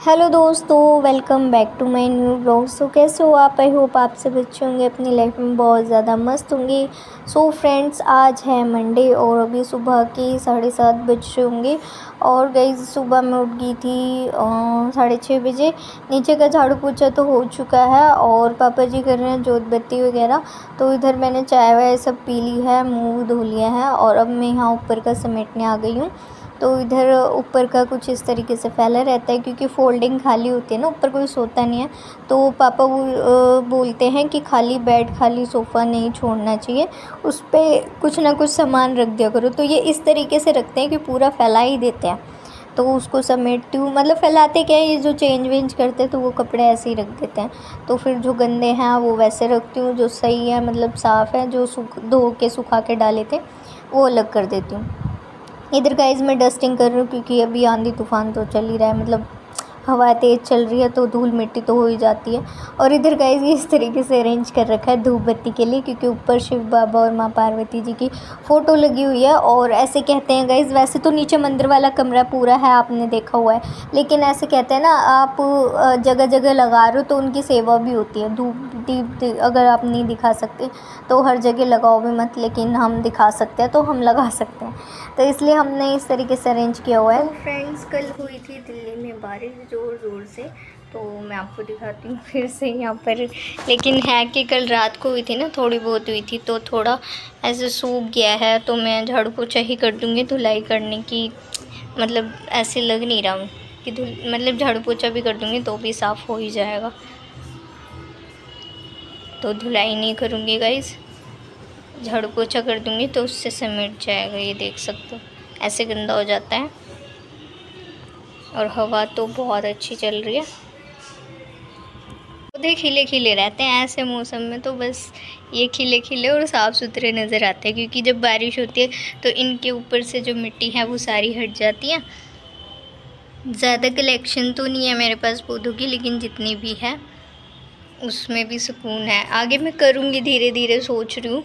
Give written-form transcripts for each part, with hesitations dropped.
Hello दोस्तों, welcome back to my new blog. So कैसे हो आप? आई होप आप सब अच्छे होंगे, अपनी लाइफ में बहुत ज़्यादा मस्त होंगे। सो फ्रेंड्स, आज है मंडे और अभी सुबह के 7:30 बज रहे होंगे। और गाइस, सुबह मैं उठ गई थी 6:30 बजे। नीचे का झाड़ू पोछा तो हो चुका है और पापा जी कर रहे हैं जोत बत्ती वगैरह। तो इधर मैंने चाय वाय सब पी ली है, मुँह धो लिया है और अब मैं यहाँ ऊपर का समेटने आ गई हूँ। तो इधर ऊपर का कुछ इस तरीके से फैला रहता है क्योंकि फ़ोल्डिंग खाली होती है ना, ऊपर कोई सोता नहीं है। तो पापा बोलते हैं कि खाली बेड, खाली सोफ़ा नहीं छोड़ना चाहिए, उस पर कुछ ना कुछ सामान रख दिया करो। तो ये इस तरीके से रखते हैं कि पूरा फैला ही देते हैं। तो उसको समेटती हूँ, मतलब फैलाते क्या है, ये जो चेंज वेंज करते हैं तो वो कपड़े ऐसे ही रख देते हैं। तो फिर जो गंदे हैं वो वैसे रखती हूँ, जो सही है मतलब साफ़ है, जो धो के सुखा के डाले थे वो अलग कर देती हूँ। इधर गाइस मैं डस्टिंग कर रही हूँ क्योंकि अभी आंधी तूफ़ान तो चल ही रहा है, मतलब हवा तेज़ चल रही है तो धूल मिट्टी तो हो ही जाती है। और इधर गाइस ये इस तरीके से अरेंज कर रखा है धूप बत्ती के लिए, क्योंकि ऊपर शिव बाबा और माँ पार्वती जी की फ़ोटो लगी हुई है। और ऐसे कहते हैं गाइस, वैसे तो नीचे मंदिर वाला कमरा पूरा है, आपने देखा हुआ है, लेकिन ऐसे कहते हैं ना, आप जगह जगह लगा रहे हो तो उनकी सेवा भी होती है। धूप दीप अगर आप नहीं दिखा सकते तो हर जगह लगाओ भी मत, लेकिन हम दिखा सकते हैं तो हम लगा सकते हैं। तो इसलिए हमने इस तरीके से अरेंज किया हुआ है। तो फ्रेंड्स, कल हुई थी दिल्ली में बारिश ज़ोर ज़ोर से, तो मैं आपको दिखाती हूँ फिर से यहाँ पर। लेकिन है कि कल रात को हुई थी ना, थोड़ी बहुत हुई थी, तो थोड़ा ऐसे सूख गया है। तो मैं झाड़ू पोछा ही कर दूँगी, धुलाई करने की मतलब ऐसे लग नहीं रहा कि मतलब झाड़ू पोछा भी कर दूँगी तो भी साफ़ हो ही जाएगा। तो धुलाई नहीं करूँगी गाइज़, झाड़ू पोछा कर दूँगी तो उससे समेट जाएगा। ये देख सकते हो ऐसे गंदा हो जाता है। और हवा तो बहुत अच्छी चल रही है, पौधे खिले खिले रहते हैं ऐसे मौसम में। तो बस ये खिले खिले और साफ़ सुथरे नज़र आते हैं, क्योंकि जब बारिश होती है तो इनके ऊपर से जो मिट्टी है वो सारी हट जाती है। ज़्यादा कलेक्शन तो नहीं है मेरे पास पौधों की, लेकिन जितनी भी है उसमें भी सुकून है। आगे मैं करूँगी धीरे धीरे, सोच रही हूँ।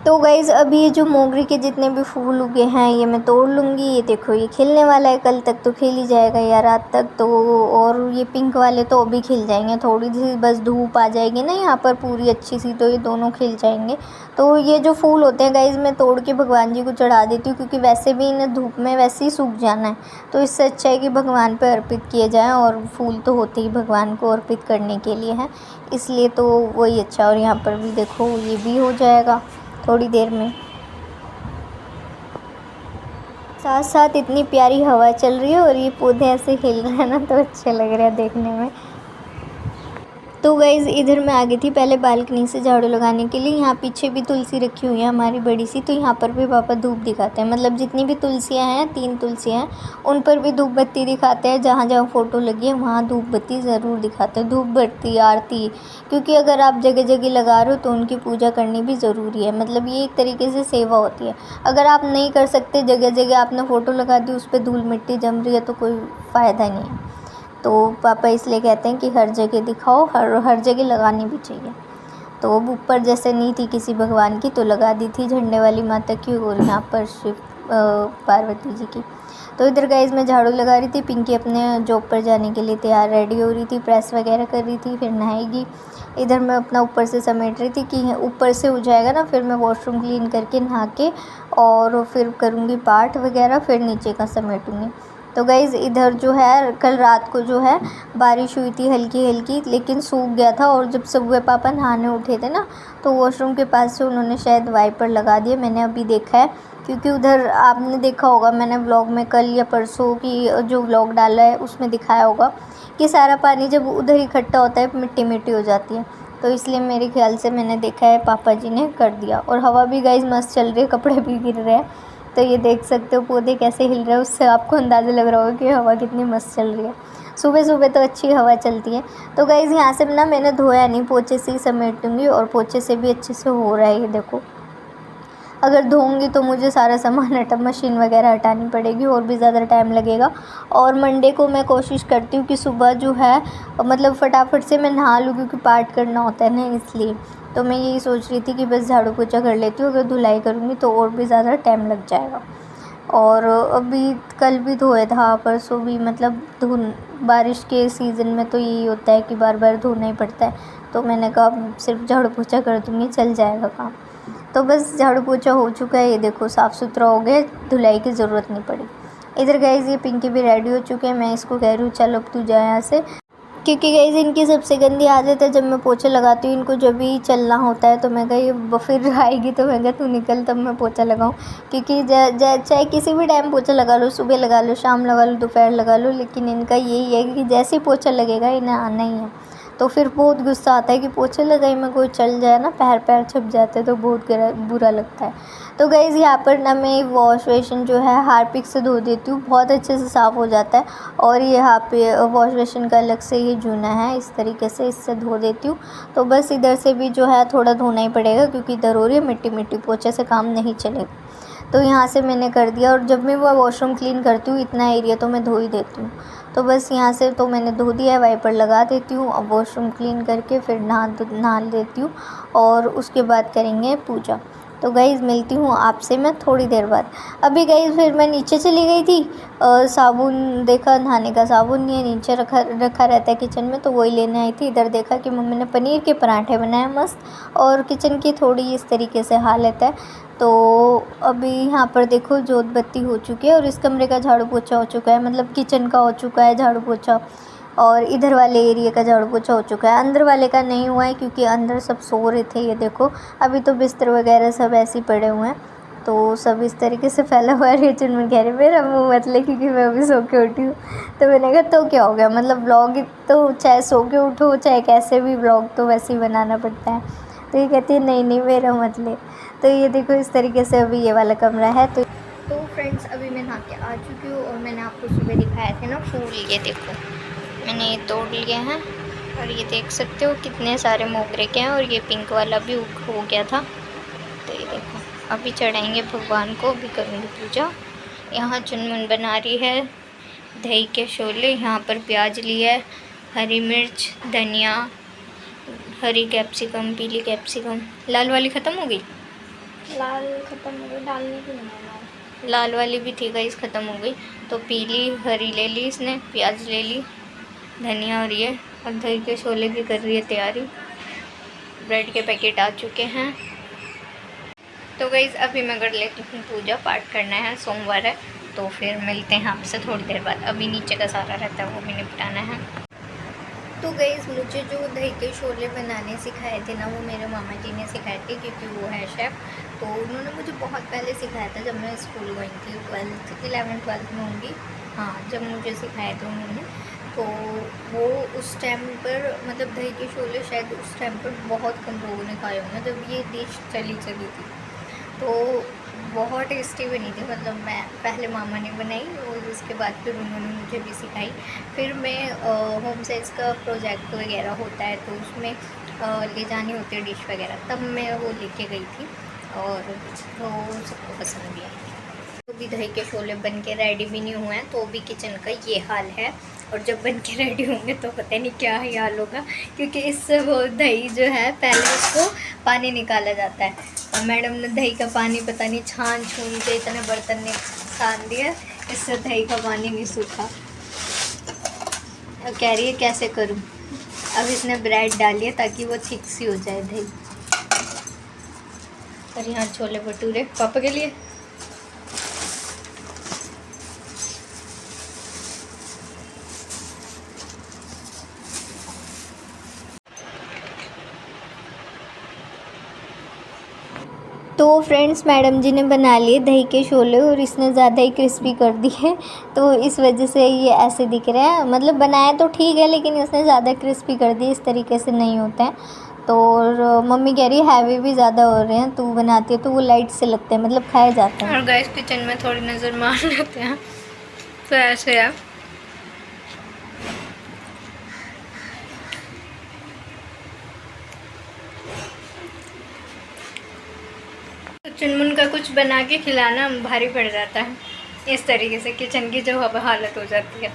तो गाइज़, अभी ये जो मोगरे के जितने भी फूल उगे हैं ये मैं तोड़ लूँगी। ये देखो, ये खिलने वाला है, कल तक तो खिल ही जाएगा या रात तक तो। और ये पिंक वाले तो अभी खिल जाएंगे, थोड़ी सी बस धूप आ जाएगी ना यहाँ पर पूरी अच्छी सी, तो ये दोनों खिल जाएंगे। तो ये जो फूल होते हैं गाइज़, मैं तोड़ के भगवान जी को चढ़ा देती हूँ, क्योंकि वैसे भी इन्हें धूप में वैसे ही सूख जाना है। तो इससे अच्छा है कि भगवान पर अर्पित किए जाएँ, और फूल तो होते ही भगवान को अर्पित करने के लिए हैं, इसलिए तो वही अच्छा। और यहाँ पर भी देखो, ये भी हो जाएगा थोड़ी देर में। साथ साथ इतनी प्यारी हवा चल रही है और ये पौधे ऐसे हिल रहे हैं ना, तो अच्छे लग रहे हैं देखने में। तो गाइज़, इधर मैं आ गई थी पहले बालकनी से झाड़ू लगाने के लिए। यहाँ पीछे भी तुलसी रखी हुई है हमारी बड़ी सी, तो यहाँ पर भी पापा धूप दिखाते हैं, मतलब जितनी भी तुलसियाँ हैं, 3 तुलसियाँ हैं, उन पर भी धूप बत्ती दिखाते हैं। जहाँ जहाँ फ़ोटो लगी है वहाँ धूप बत्ती ज़रूर दिखाते हैं, धूप बत्ती आरती। क्योंकि अगर आप जगह जगह लगा रहे हो तो उनकी पूजा करनी भी ज़रूरी है, मतलब ये एक तरीके से सेवा होती है। अगर आप नहीं कर सकते, जगह जगह आपने फ़ोटो लगा दी, उस पर धूल मिट्टी जम रही है, तो कोई फ़ायदा नहीं है। तो पापा इसलिए कहते हैं कि हर जगह दिखाओ, हर जगह लगानी भी चाहिए। तो अब ऊपर जैसे नहीं थी किसी भगवान की, तो लगा दी थी झंडे वाली माता की, और यहाँ पर शिव पार्वती जी की। तो इधर गाइज़ मैं झाड़ू लगा रही थी, पिंकी अपने जॉब पर जाने के लिए तैयार रेडी हो रही थी, प्रेस वगैरह कर रही थी, फिर नहाएगी। इधर मैं अपना ऊपर से समेट रही थी कि ऊपर से हो जाएगा ना, फिर मैं वॉशरूम क्लीन करके नहा के और फिर करूँगी पाठ वगैरह, फिर नीचे का समेटूँगी। तो गाइज़ इधर जो है कल रात को जो है बारिश हुई थी हल्की हल्की, लेकिन सूख गया था। और जब सुबह पापा नहाने उठे थे ना, तो वॉशरूम के पास से उन्होंने शायद वाइपर लगा दिए, मैंने अभी देखा है। क्योंकि उधर आपने देखा होगा, मैंने व्लॉग में कल या परसों की जो व्लॉग डाला है उसमें दिखाया होगा कि सारा पानी जब उधर इकट्ठा होता है मिट्टी मिट्टी हो जाती है। तो इसलिए मेरे ख्याल से मैंने देखा है पापा जी ने कर दिया। और हवा भी गाइस मस्त चल रही है, कपड़े भी गिर रहे हैं। तो ये देख सकते हो पौधे कैसे हिल रहे हैं, उससे आपको अंदाज़ा लग रहा होगा कि हवा कितनी मस्त चल रही है। सुबह सुबह तो अच्छी हवा चलती है। तो गाइस यहाँ से ना मैंने धोया नहीं, पोछे से ही समेटूँगी और पोछे से भी अच्छे से हो रहा है। ये देखो, अगर धोऊंगी तो मुझे सारा सामान मशीन वगैरह हटानी पड़ेगी और भी ज़्यादा टाइम लगेगा। और मंडे को मैं कोशिश करती हूँ कि सुबह जो है मतलब फटाफट से मैं नहा लूँ, क्योंकि पाठ करना होता है ना, इसलिए। तो मैं यही सोच रही थी कि बस झाड़ू पोछा कर लेती हूँ, अगर धुलाई करूँगी तो और भी ज़्यादा टाइम लग जाएगा। और अभी कल भी धोया था, परसों भी, मतलब बारिश के सीज़न में तो यही होता है कि बार बार धोना ही पड़ता है। तो मैंने कहा सिर्फ झाड़ू पोछा कर दूँगी, चल जाएगा काम। तो बस झाड़ू पोछा हो चुका है, ये देखो साफ़ सुथरा हो गया, धुलाई की ज़रूरत नहीं पड़ी। इधर गाइज़ ये पिंकी भी रेडी हो चुके हैं, मैं इसको कह रही हूँ चल अब तू जा यहाँ से। क्योंकि गाइज़ इनकी सबसे गंदी आदत है, जब मैं पोछा लगाती हूँ इनको जब भी चलना होता है तो मैं कही फिर आएगी तो मैं कहा तू निकल तब मैं पोछा लगाऊँ। क्योंकि चाहे किसी भी टाइम पोछा लगा लो, सुबह लगा लो, शाम लगा लो, दोपहर लगा लो, लेकिन इनका यही है कि जैसे ही पोछा लगेगा इन्हें आना ही है। तो फिर बहुत गुस्सा आता है कि पोछे लगाई में कोई चल जाए ना, पैर पैर छप जाते हैं तो बहुत बुरा लगता है। तो गाइज़ यहाँ पर ना मैं वॉश बेसिन जो है हार्पिक से धो देती हूँ, बहुत अच्छे से साफ़ हो जाता है। और ये यहाँ पे वॉश बेसिन का अलग से ये जूना है, इस तरीके से इससे धो देती हूँ। तो बस इधर से भी जो है थोड़ा धोना ही पड़ेगा, क्योंकि इधर हो रही है मिट्टी मिट्टी, पोछे से काम नहीं चलेगा। तो यहाँ से मैंने कर दिया। और जब मैं वो वॉशरूम क्लीन करती हूँ इतना एरिया तो मैं धो ही देती हूँ। तो बस यहाँ से तो मैंने धो दिया है, वाइपर लगा देती हूँ। अब वॉशरूम क्लीन करके फिर नहा लेती हूँ और उसके बाद करेंगे पूजा। तो गाइज़ मिलती हूँ आपसे मैं थोड़ी देर बाद। अभी गाइज़ फिर मैं नीचे चली गई थी, साबुन देखा, नहाने का साबुन नहीं है, नीचे रखा रहता है किचन में, तो वही लेने आई थी। इधर देखा कि मम्मी ने पनीर के पराठे बनाए मस्त, और किचन की थोड़ी इस तरीके से हालत है। तो अभी यहाँ पर देखो जोत बत्ती हो चुकी है और इस कमरे का झाड़ू पोछा हो चुका है, मतलब किचन का हो चुका है झाड़ू पोछा, और इधर वाले एरिया का झाड़ू पोछा हो चुका है। अंदर वाले का नहीं हुआ है क्योंकि अंदर सब सो रहे थे। ये देखो अभी तो बिस्तर वगैरह सब ऐसे ही पड़े हुए हैं, तो सब इस तरीके से फैला हुआ है। किचन में कह रहे मेरा मुँह मत ले, क्योंकि मैं अभी सो के उठी हूँ। तो मैंने कहा तो क्या हो गया, मतलब व्लॉग तो चाहे सो के उठो चाहे कैसे भी, व्लॉग तो वैसे ही बनाना पड़ता है। तो ये कहती है नहीं नहीं मेरा मत ले। तो ये देखो इस तरीके से अभी ये वाला कमरा है। तो फ्रेंड्स अभी मैं नहा के आ चुकी हूँ, और मैंने आपको सुबह दिखाए थे ना फूल, ये देखो मैंने ये तोड़ लिए हैं। और ये देख सकते हो कितने सारे मोगरे के हैं, और ये पिंक वाला भी हो गया था। तो ये देखो अभी चढ़ाएंगे भगवान को, अभी करूँगी पूजा। यहाँ चुनमुन बना रही है दही के शोले, यहाँ पर प्याज लिया है, हरी मिर्च, धनिया, हरी कैप्सिकम, पीली कैप्सिकम। लाल वाली ख़त्म हो गई, लाल ख़त्म हो गई, डालने की नहीं, लाल वाली भी थी गाइस, ख़त्म हो गई। तो पीली हरी ले ली इसने, प्याज ले ली, धनिया, और ये अब दही के शोले की कर रही है तैयारी। ब्रेड के पैकेट आ चुके हैं। तो गाइस अभी मैं कर लेती हूँ पूजा, पाठ करना है, सोमवार है। तो फिर मिलते हैं आपसे थोड़ी देर बाद। अभी नीचे का सारा रहता है वो भी निपटाना है। तो गाइस मुझे जो दही के शोले बनाने सिखाए थे ना, वो मेरे मामा जी ने सिखाए थे, क्योंकि वो है शेफ़। तो उन्होंने मुझे बहुत पहले सिखाया था, जब मैं स्कूल गई थी, 11th-12th में होंगी, हाँ, जब मुझे सिखाए थे उन्होंने। तो वो उस टाइम पर, मतलब दही के शोले शायद उस टाइम पर बहुत कम लोगों ने खाए होंगे जब ये डिश चली थी। तो बहुत टेस्टी बनी थी, मतलब मैं पहले मामा ने बनाई और उसके बाद फिर उन्होंने मुझे भी सिखाई। फिर मैं होम साइंस का प्रोजेक्ट वगैरह होता है तो उसमें ले जानी होती है डिश वगैरह, तब मैं वो लेके गई थी और तो सबको पसंद भी आई थी। तो भी दही के शोले बन के रेडी भी नहीं हुए हैं, तो भी किचन का ये हाल है। और जब बन के रेडी होंगे तो पता नहीं क्या ही हाल होगा, क्योंकि इससे वो दही जो है पहले उसको पानी निकाला जाता है, और मैडम ने दही का पानी पता नहीं छान छून के इतने बर्तन ने सान दिया इससे दही का पानी नहीं सूखा। अब कह रही है कैसे करूं। अब इसने ब्रेड डाली है ताकि वो थिक सी हो जाए दही। और यहाँ छोले भटूरे पापा के लिए। तो फ्रेंड्स मैडम जी ने बना लिए दही के शोले और इसने ज़्यादा ही क्रिस्पी कर दिए, तो इस वजह से ये ऐसे दिख रहे हैं। मतलब बनाया तो ठीक है लेकिन इसने ज़्यादा क्रिस्पी कर दिए, इस तरीके से नहीं होते हैं। तो और मम्मी कह रही है हैवी भी ज़्यादा हो रहे हैं, तू बनाती है तो वो लाइट से लगते हैं, मतलब खाए जाते हैं। और गैस किचन में थोड़ी नज़र मार लेते हैं तो ऐसे है। तो चुनमुन का कुछ बना के खिलाना भारी पड़ जाता है, इस तरीके से किचन की जो हालत हो जाती है।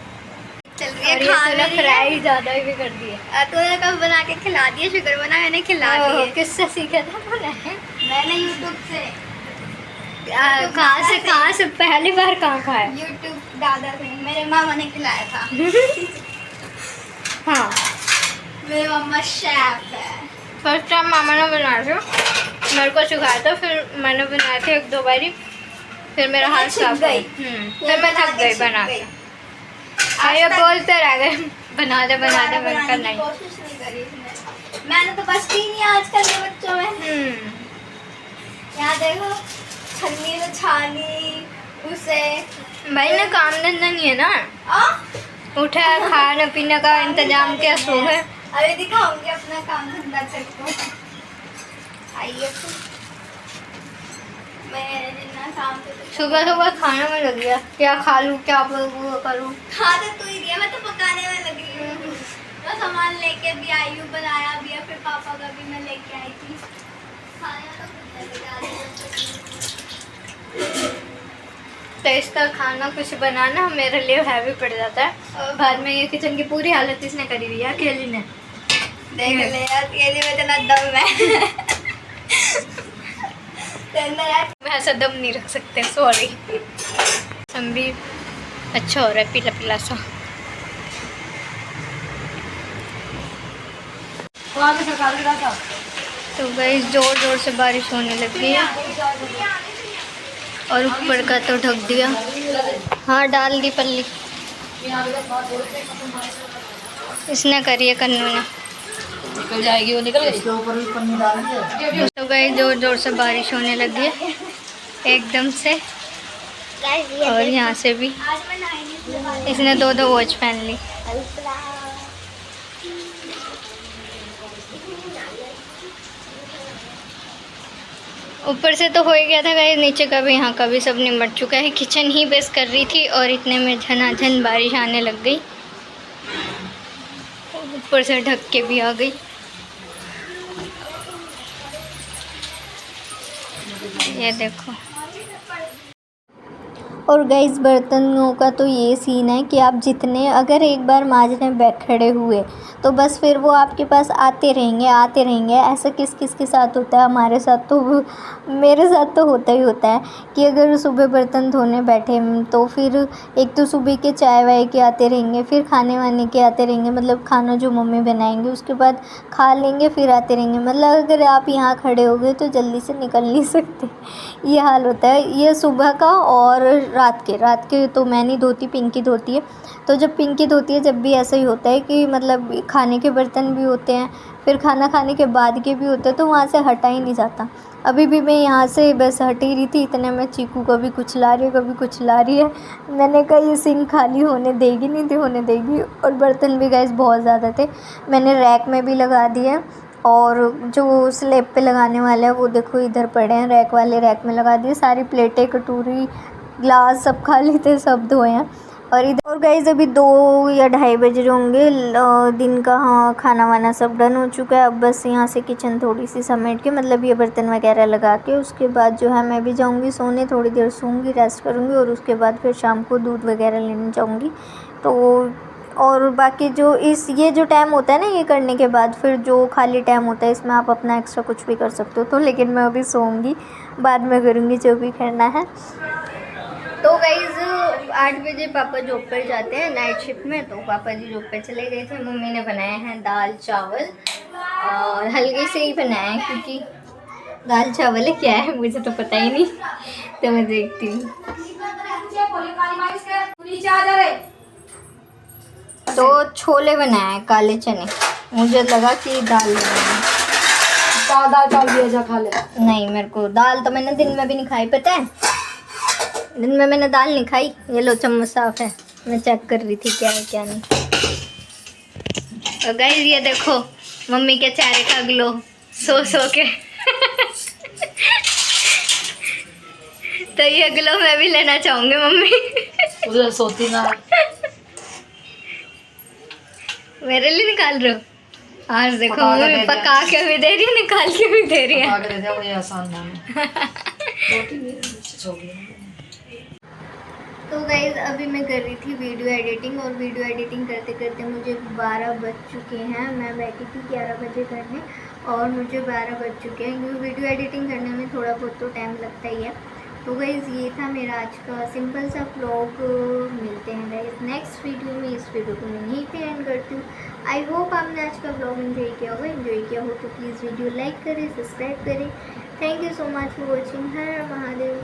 चल रही है खाना, फ्राई ज़्यादा ही भी कर दिए। तूने कब बना के खिला दिया? शुक्र बना मैंने खिला दिए। किससे सीखा था तूने? मैंने यूट्यूब से। कहाँ से पहली बार कहाँ खाया? यूट्यूब दादा से, मेरे मामा ने खिलाया था। हाँ मेरी मम्मा शेफ है। फर्स्ट टाइम मामा ने बनाया था, मेरे को सिखाया था, फिर मैंने बनाया था 1-2 बारी, फिर मेरा हाथ साफ गई। फिर मैं थक गई बना के। ये बोलते रह गए बना दे मैंने कहा नहीं। कोशिश नहीं करी इसने। मैंने तो बचती नहीं आजकल के बच्चों में। यहाँ देखो छन्नी तो छानी उसे। भाई ना काम धंधा नहीं है ना, उठा खाने पीने का इंतजाम क्या सो है। अरे दिखाऊंगी अपना काम धंधा करके। आइए सुबह सुबह खाने में लग गया, क्या खा लूँ क्या वो करूँ। खा तो तू ही दिया, मैं तो पकाने में लगी हूँ। मैं सामान लेके भी आई हूँ, बनाया भी है, फिर पापा का भी मैं लेके आई थी। तो इसका खाना कुछ बनाना मेरे लिए हैवी पड़ जाता है। बाद में ये किचन की पूरी हालत इसने करी हुई है अकेली ने। देख ले अकेली में इतना दम है। मैं ऐसा दम नहीं रख सकते, सॉरी। हम भी अच्छा हो रहा है पीला पीला सा। तो भाई जोर जोर से बारिश होने लगी है और ऊपर का तो ढक दिया। हाँ डाल दी पल्ली, इसने करी है कन्नू ने। निकल जाएगी वो, निकल गई। तो भाई जोर जोर से बारिश होने लगी है एकदम से। और यहाँ से भी इसने 2-2 वॉच पहन ली। ऊपर से तो हो ही गया था गाइस, नीचे का भी यहाँ का भी सब निमट चुका है। किचन ही बेस कर रही थी और इतने में झनाझन बारिश आने लग गई, ऊपर से ढक के भी आ गई। ये देखो। और गाइस बर्तनों का तो ये सीन है कि आप जितने अगर एक बार मांजने बैठे हुए तो बस फिर वो आपके पास आते रहेंगे। ऐसा किस किस के साथ होता है, हमारे साथ तो मेरे साथ तो होता ही होता है कि अगर सुबह बर्तन धोने बैठे तो फिर एक तो सुबह के चाय वाय के आते रहेंगे, फिर खाने वाने के आते रहेंगे, मतलब खाना जो मम्मी बनाएंगे उसके बाद खा लेंगे, फिर आते रहेंगे। मतलब अगर आप यहाँ खड़े हो गए तो जल्दी से निकल नहीं सकते, ये हाल होता है। ये सुबह का और रात के तो मैं नहीं धोती, पिंकी धोती है। तो जब पिंकी धोती है जब भी ऐसा ही होता है कि मतलब खाने के बर्तन भी होते हैं, फिर खाना खाने के बाद के भी होते हैं, तो वहाँ से हटा ही नहीं जाता। अभी भी मैं यहाँ से बस हट ही रही थी, इतने में चीकू कभी कुछ ला रही है कभी कुछ ला रही है। मैंने कहा ये सिंक खाली होने देगी नहीं, तो होने देगी। और बर्तन भी गैस बहुत ज़्यादा थे, मैंने रैक में भी लगा दिए और जो स्लैब पे लगाने वाला है वो देखो इधर पड़े हैं, रैक वाले रैक में लगा दिए। सारी प्लेटें कटोरी ग्लास सब खाली थे, सब धोए हैं। और इधर और गाइस अभी 2 या 2:30 बज रहे होंगे दिन का। हाँ खाना वाना सब डन हो चुका है। अब बस यहाँ से किचन थोड़ी सी समेट के, मतलब ये बर्तन वगैरह लगा के, उसके बाद जो है मैं भी जाऊँगी सोने, थोड़ी देर सोऊंगी, रेस्ट करूँगी और उसके बाद फिर शाम को दूध वगैरह लेने जाऊँगी। तो और बाकी जो ये जो टाइम होता है ना ये करने के बाद फिर जो खाली टाइम होता है इसमें आप अपना एक्स्ट्रा कुछ भी कर सकते हो। तो लेकिन मैं अभी सोऊंगी, बाद में करूँगी जो भी करना है। तो गाइज़ 8 बजे पापा जॉब पर जाते हैं नाइट शिफ्ट में, तो पापा जी जॉब पर चले गए थे। मम्मी ने बनाए हैं दाल चावल और हल्के से ही बनाए हैं क्योंकि दाल चावल है क्या है मुझे तो पता ही नहीं, तो मैं देखती हूँ। तो छोले बनाए हैं काले चने, मुझे लगा कि दाल बनाए। दाल चावल दिया जा खा ले। नहीं, मेरे को दाल तो मैंने दिन में भी नहीं खाई, पता है दिन में मैंने दाल नहीं खाई। ये लो चम्मच साफ है, मैं चेक कर रही थी क्या है क्या नहीं। और गाइस ये देखो मम्मी के चेहरे का ग्लो सो के तो ये ग्लो मैं भी लेना चाहूंगी मम्मी। उधर सोती ना। मेरे लिए निकाल रहे हो? आज देखो पका के मम्मी दे पका के भी दे रही है, निकाल के भी दे रही है। पका के दे दिया, वो ये आसान नाम है। रोटी भी छोटी। तो गाइज अभी मैं कर रही थी वीडियो एडिटिंग, और वीडियो एडिटिंग करते करते मुझे 12 बज चुके हैं। मैं बैठी थी 11 बजे करने और मुझे 12 बज चुके हैं, क्योंकि वीडियो एडिटिंग करने में थोड़ा बहुत तो टाइम लगता ही है। तो गाइज ये था मेरा आज का सिंपल सा व्लॉग। मिलते हैं गाइज नेक्स्ट वीडियो में। इस वीडियो को मैं यहीं पे एंड करती हूँ। आई होप आपने आज का व्लॉग एंजॉय किया होगा। एंजॉय किया हो तो प्लीज़ वीडियो लाइक करें, सब्सक्राइब करें। Thank you so much for watching. Her her Mahadev.